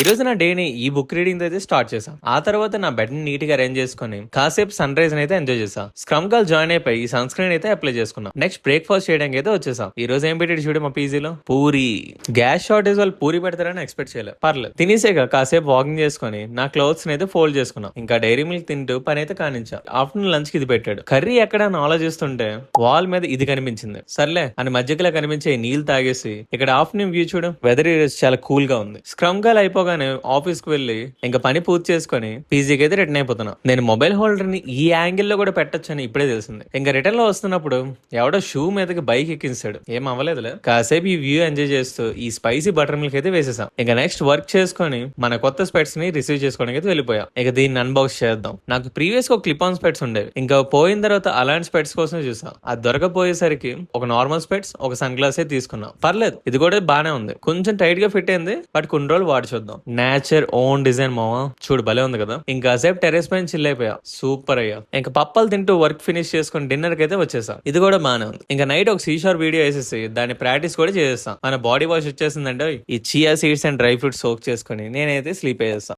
ఈ రోజు నా డేని ఈ బుక్ రీడింగ్ అయితే స్టార్ట్ చేశాను. ఆ తర్వాత నా బెడ్ ని నీట్ గా అరేంజ్ చేసుకుని కాసేపు సన్ రైజ్ అయితే ఎంజాయ్ చేసా. స్క్రమ్ కాల్ జాయిన్ అయిపోయి ఈ సన్ స్క్రీన్ అయితే అప్లై చేసుకున్నా. నెక్స్ట్ బ్రేక్ఫాస్ట్ చేయడానికి అయితే వచ్చేసాం. ఈ రోజు ఏం పెట్టాడు చూడు మా పీజీలో, పూరి. గ్యాస్ షార్టేజ్ వాళ్ళు పూరి పెడతారని ఎక్స్పెక్ట్ చేయలేదు. పర్లేదు తినేసాక కాసేపు వాకింగ్ చేసుకుని నా క్లోత్స్ అయితే ఫోల్డ్ చేసుకున్నా. ఇంకా డైరీ మిల్క్ తింటూ పని అయితే కానించా. ఆఫ్టర్నూన్ లంచ్ కి ఇది పెట్టాడు. కర్రీ ఎక్కడ అని ఆలోచిస్తుంటే వాల్ మీద ఇది కనిపించింది. సర్లే అని మధ్యలో కనిపించే నీళ్ళు తాగేసి ఇక్కడ ఆఫ్టర్నూన్ వ్యూ చూడు. వెదర్ ఈ రోజు చాలా కూల్ గా ఉంది. స్క్రమ్ కాల్ అయిపోగానే ఆఫీస్ కి వెళ్ళి ఇంకా పని పూర్తి చేసుకుని పీజీకి అయితే రిటర్న్ అయిపోతున్నా. నేను మొబైల్ హోల్డర్ ని ఈ యాంగిల్ లో కూడా పెట్టొచ్చు అని ఇప్పుడే తెలిసింది. ఇంకా రిటర్న్ లో వస్తున్నప్పుడు ఎవడో షూ మీదకి బైక్ ఎక్కించాడు. ఏం అవ్వలేదులే. కాసేపు ఈ వ్యూ ఎంజాయ్ చేస్తూ ఈ స్పైసీ బటర్ మిల్క్ అయితే వేసేసాం. ఇంకా నెక్స్ట్ వర్క్ చేసుకుని మన కొత్త స్పెట్స్ ని రిసీవ్ చేసుకోవడానికి అయితే వెళ్ళిపోయాం. ఇక దీన్ని అన్బాక్స్ చేద్దాం. నాకు ప్రీవియస్ ఒక క్లిప్ ఆన్ స్పెట్స్ ఉండేవి. ఇంకా పోయిన తర్వాత అలాంటి స్పెట్స్ కోసం చూసాం. అది దొరకపోయేసరికి ఒక నార్మల్ స్పెట్స్ ఒక సన్ గ్లాస్ అయితే తీసుకున్నాం. పర్లేదు, ఇది కూడా బానే ఉంది. కొంచెం టైట్ గా ఫిట్ అయింది, బట్ కొన్ని రోజులు వాడి చూద్దాం. నేచర్ ఓన్ డిజైన్ మావా, చూడు భలే ఉంది కదా. ఇంకా సేపు టెరెస్ పైన చిల్ అయిపోయా. సూపర్ అయ్యా. ఇంకా పప్పలు తింటూ వర్క్ ఫినిష్ చేసుకుని డిన్నర్ కి అయితే వచ్చేసా. ఇది కూడా బానే ఉంది. ఇంకా నైట్ ఒక సీషార్ వీడియో వేసేసి దాన్ని ప్రాక్టీస్ కూడా చేసేస్తాం. మన బాడీ వాష్ వచ్చేసిందంటే ఈ chia seeds and dry fruits soak చేసుకుని నేనైతే స్లీప్ అయ్యేస్తా.